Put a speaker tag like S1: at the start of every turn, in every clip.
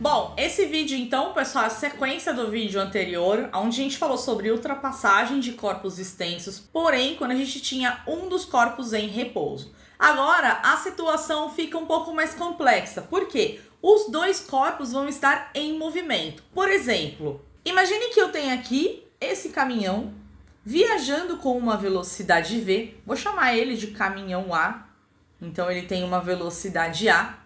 S1: Bom, esse vídeo então, pessoal, é a sequência do vídeo anterior, onde a gente falou sobre ultrapassagem de corpos extensos, porém, quando a gente tinha um dos corpos em repouso. Agora, a situação fica um pouco mais complexa, porque os dois corpos vão estar em movimento. Por exemplo, imagine que eu tenho aqui esse caminhão viajando com uma velocidade V, vou chamar ele de caminhão A, então ele tem uma velocidade A.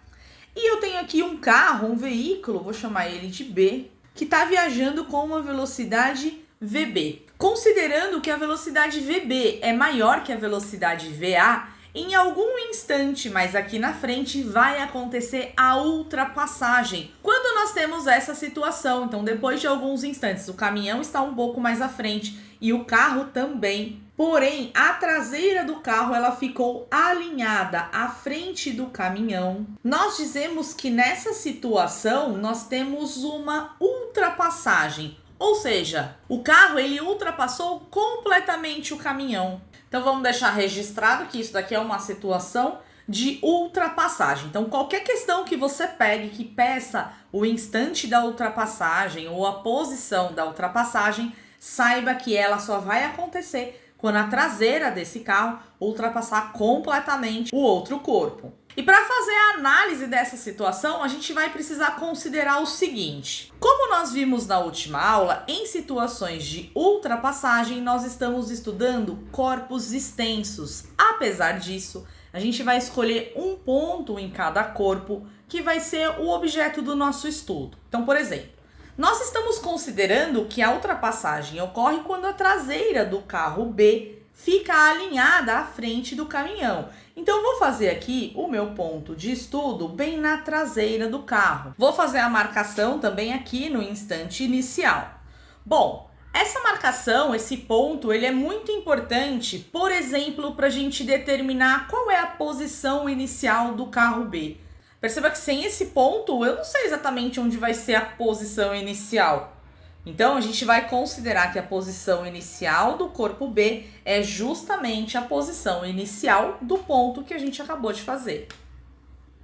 S1: E eu tenho aqui um carro, um veículo, vou chamar ele de B, que está viajando com uma velocidade VB. Considerando que a velocidade VB é maior que a velocidade VA, em algum instante mais aqui na frente vai acontecer a ultrapassagem. Quando nós temos essa situação, então depois de alguns instantes, o caminhão está um pouco mais à frente e o carro também. Porém, a traseira do carro ela ficou alinhada à frente do caminhão. Nós dizemos que nessa situação nós temos uma ultrapassagem, ou seja, o carro ele ultrapassou completamente o caminhão. Então vamos deixar registrado que isso daqui é uma situação de ultrapassagem. Então qualquer questão que você pegue que peça o instante da ultrapassagem ou a posição da ultrapassagem, saiba que ela só vai acontecer quando a traseira desse carro ultrapassar completamente o outro corpo. E para fazer a análise dessa situação, a gente vai precisar considerar o seguinte. Como nós vimos na última aula, em situações de ultrapassagem, nós estamos estudando corpos extensos. Apesar disso, a gente vai escolher um ponto em cada corpo que vai ser o objeto do nosso estudo. Então, por exemplo, nós estamos considerando que a ultrapassagem ocorre quando a traseira do carro B fica alinhada à frente do caminhão. Então, vou fazer aqui o meu ponto de estudo bem na traseira do carro. Vou fazer a marcação também aqui no instante inicial. Bom, essa marcação, esse ponto, ele é muito importante, por exemplo, para a gente determinar qual é a posição inicial do carro B. Perceba que sem esse ponto, eu não sei exatamente onde vai ser a posição inicial. Então, a gente vai considerar que a posição inicial do corpo B é justamente a posição inicial do ponto que a gente acabou de fazer.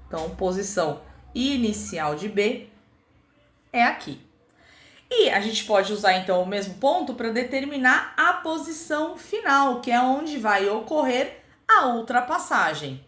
S1: Então, posição inicial de B é aqui. E a gente pode usar, então, o mesmo ponto para determinar a posição final, que é onde vai ocorrer a ultrapassagem.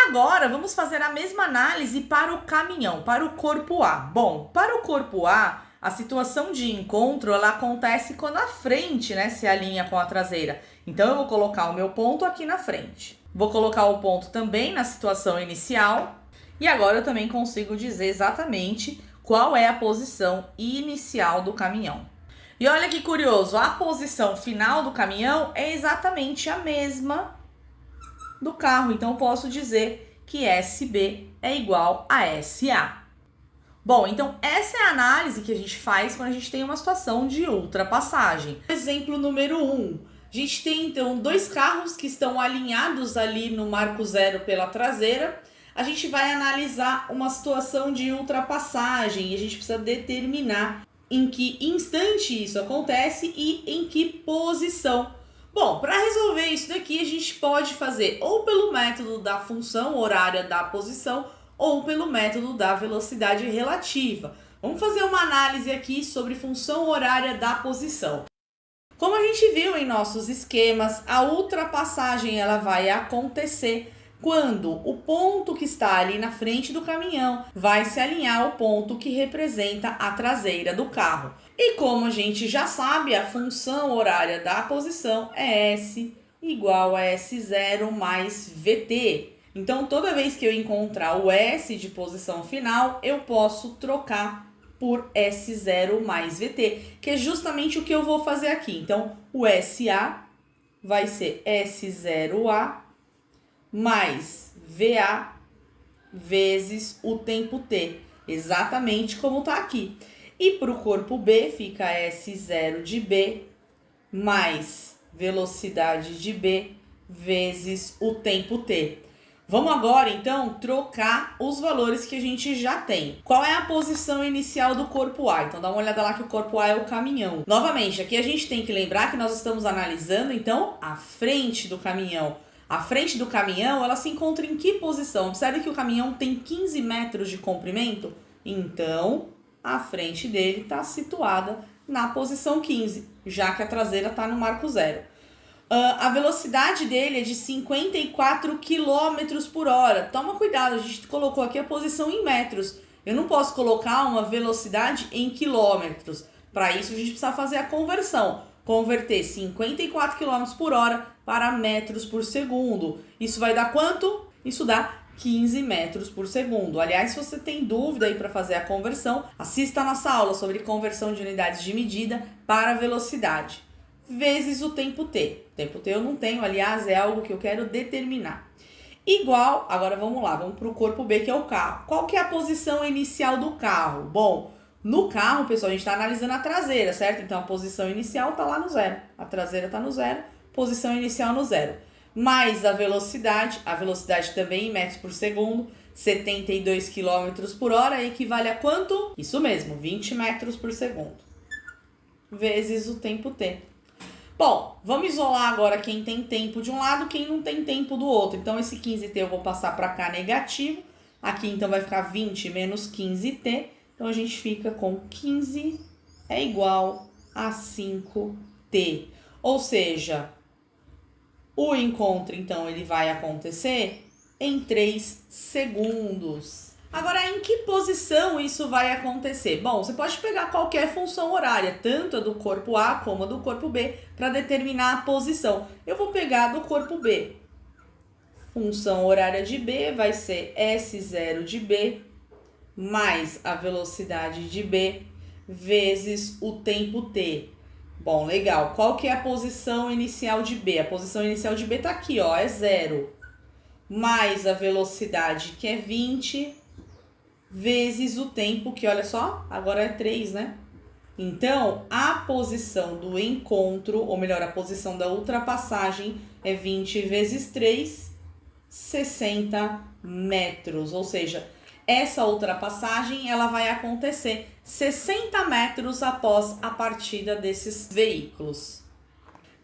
S1: Agora, vamos fazer a mesma análise para o caminhão, para o corpo A. Bom, para o corpo A, a situação de encontro ela acontece quando a frente, se alinha com a traseira. Então, eu vou colocar o meu ponto aqui na frente. Vou colocar o ponto também na situação inicial. E agora eu também consigo dizer exatamente qual é a posição inicial do caminhão. E olha que curioso, a posição final do caminhão é exatamente a mesma do carro, então eu posso dizer que SB é igual a SA. Bom, então essa é a análise que a gente faz quando a gente tem uma situação de ultrapassagem. Exemplo número 1. A gente tem então dois carros que estão alinhados ali no marco zero pela traseira. A gente vai analisar uma situação de ultrapassagem e a gente precisa determinar em que instante isso acontece e em que posição. Bom, para resolver isso daqui, a gente pode fazer ou pelo método da função horária da posição ou pelo método da velocidade relativa. Vamos fazer uma análise aqui sobre função horária da posição. Como a gente viu em nossos esquemas, a ultrapassagem ela vai acontecer quando o ponto que está ali na frente do caminhão vai se alinhar ao ponto que representa a traseira do carro. E como a gente já sabe, a função horária da posição é S igual a S0 mais VT. Então, toda vez que eu encontrar o S de posição final, eu posso trocar por S0 mais VT, que é justamente o que eu vou fazer aqui. Então, o SA vai ser S0A mais VA vezes o tempo T, exatamente como está aqui. E para o corpo B fica S0 de B mais velocidade de B vezes o tempo T. Vamos agora, então, trocar os valores que a gente já tem. Qual é a posição inicial do corpo A? Então, dá uma olhada lá que o corpo A é o caminhão. Novamente, aqui a gente tem que lembrar que nós estamos analisando, então, a frente do caminhão. A frente do caminhão, ela se encontra em que posição? Observe que o caminhão tem 15 metros de comprimento. Então, a frente dele está situada na posição 15, já que a traseira está no marco zero. A velocidade dele é de 54 km por hora. Toma cuidado, a gente colocou aqui a posição em metros. Eu não posso colocar uma velocidade em quilômetros. Para isso, a gente precisa fazer a conversão. Converter 54 km por hora para metros por segundo. Isso vai dar quanto? Isso dá 15 metros por segundo. Aliás, se você tem dúvida aí para fazer a conversão, assista a nossa aula sobre conversão de unidades de medida para velocidade, vezes o tempo t. O tempo t eu não tenho, aliás, é algo que eu quero determinar. Igual, agora vamos lá, vamos para o corpo B, que é o carro. Qual que é a posição inicial do carro? Bom, no carro, pessoal, a gente está analisando a traseira, certo? Então, a posição inicial está lá no zero. A traseira está no zero, posição inicial no zero. Mais a velocidade também em metros por segundo, 72 km por hora, equivale a quanto? Isso mesmo, 20 metros por segundo. Vezes o tempo t. Bom, vamos isolar agora quem tem tempo de um lado, quem não tem tempo do outro. Então, esse 15t eu vou passar para cá negativo. Aqui, então, vai ficar 20 menos 15t. Então, a gente fica com 15 é igual a 5t. Ou seja, o encontro, então, ele vai acontecer em 3 segundos. Agora, em que posição isso vai acontecer? Bom, você pode pegar qualquer função horária, tanto a do corpo A como a do corpo B, para determinar a posição. Eu vou pegar a do corpo B. Função horária de B vai ser S0 de B mais a velocidade de B vezes o tempo t. Bom, legal. Qual que é a posição inicial de B? A posição inicial de B tá aqui, ó, é 0. Mais a velocidade, que é 20, vezes o tempo, que olha só, agora é 3, né? Então, a posição do encontro, ou melhor, a posição da ultrapassagem é 20 vezes 3, 60 metros. Ou seja, essa ultrapassagem ela vai acontecer 60 metros após a partida desses veículos.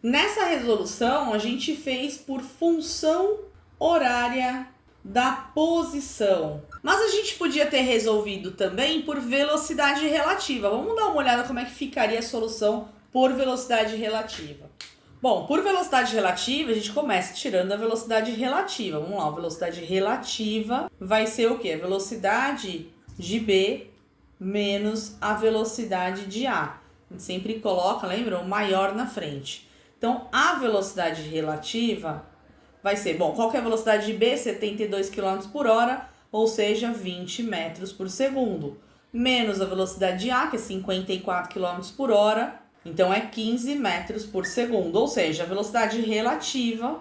S1: Nessa resolução, a gente fez por função horária da posição. Mas a gente podia ter resolvido também por velocidade relativa. Vamos dar uma olhada como é que ficaria a solução por velocidade relativa. Bom, por velocidade relativa, a gente começa tirando a velocidade relativa. Vamos lá, a velocidade relativa vai ser o quê? A velocidade de B menos a velocidade de A. A gente sempre coloca, lembra, o maior na frente. Então, a velocidade relativa vai ser, bom, qual que é a velocidade de B? 72 km por hora, ou seja, 20 metros por segundo. Menos a velocidade de A, que é 54 km por hora, então é 15 metros por segundo. Ou seja, a velocidade relativa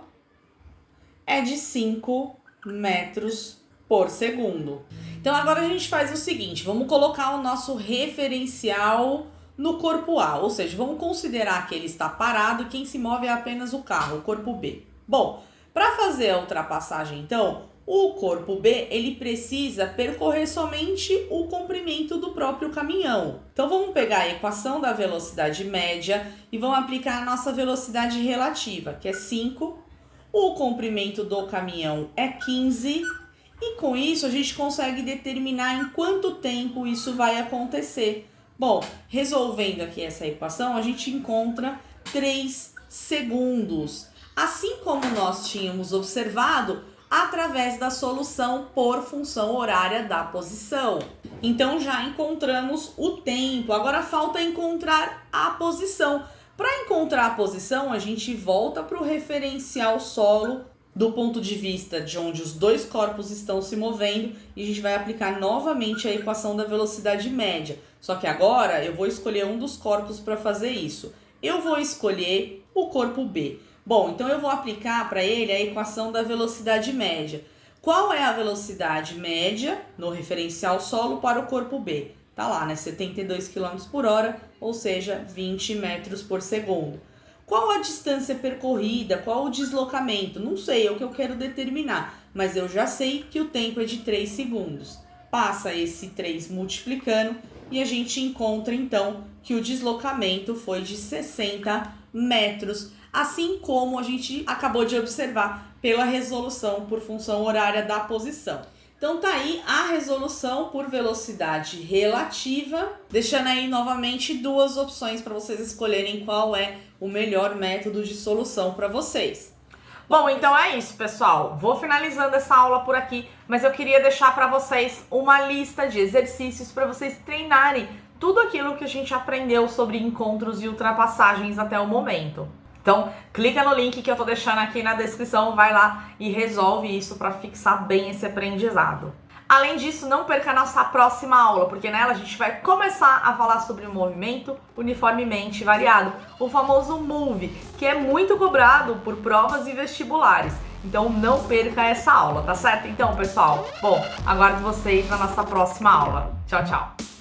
S1: é de 5 metros por segundo. Então agora a gente faz o seguinte, vamos colocar o nosso referencial no corpo A. Ou seja, vamos considerar que ele está parado e quem se move é apenas o carro, o corpo B. Bom, para fazer a ultrapassagem, então, o corpo B, ele precisa percorrer somente o comprimento do próprio caminhão. Então, vamos pegar a equação da velocidade média e vamos aplicar a nossa velocidade relativa, que é 5. O comprimento do caminhão é 15. E com isso, a gente consegue determinar em quanto tempo isso vai acontecer. Bom, resolvendo aqui essa equação, a gente encontra 3 segundos. Assim como nós tínhamos observado através da solução por função horária da posição. Então já encontramos o tempo, agora falta encontrar a posição. Para encontrar a posição, a gente volta para o referencial solo do ponto de vista de onde os dois corpos estão se movendo e a gente vai aplicar novamente a equação da velocidade média. Só que agora eu vou escolher um dos corpos para fazer isso. Eu vou escolher o corpo B. Bom, então eu vou aplicar para ele a equação da velocidade média. Qual é a velocidade média no referencial solo para o corpo B? Tá lá, né? 72 km por hora, ou seja, 20 metros por segundo. Qual a distância percorrida? Qual o deslocamento? Não sei, é o que eu quero determinar, mas eu já sei que o tempo é de 3 segundos. Passa esse 3 multiplicando e a gente encontra então que o deslocamento foi de 60 metros, assim como a gente acabou de observar pela resolução por função horária da posição. Então tá aí a resolução por velocidade relativa, deixando aí novamente duas opções para vocês escolherem qual é o melhor método de solução para vocês. Bom, então é isso, pessoal. Vou finalizando essa aula por aqui, mas eu queria deixar para vocês uma lista de exercícios para vocês treinarem tudo aquilo que a gente aprendeu sobre encontros e ultrapassagens até o momento. Então, clica no link que eu tô deixando aqui na descrição, vai lá e resolve isso para fixar bem esse aprendizado. Além disso, não perca a nossa próxima aula, porque nela a gente vai começar a falar sobre o movimento uniformemente variado, o famoso MOVE, que é muito cobrado por provas e vestibulares. Então não perca essa aula, tá certo? Então, pessoal, bom, aguardo vocês na nossa próxima aula. Tchau, tchau!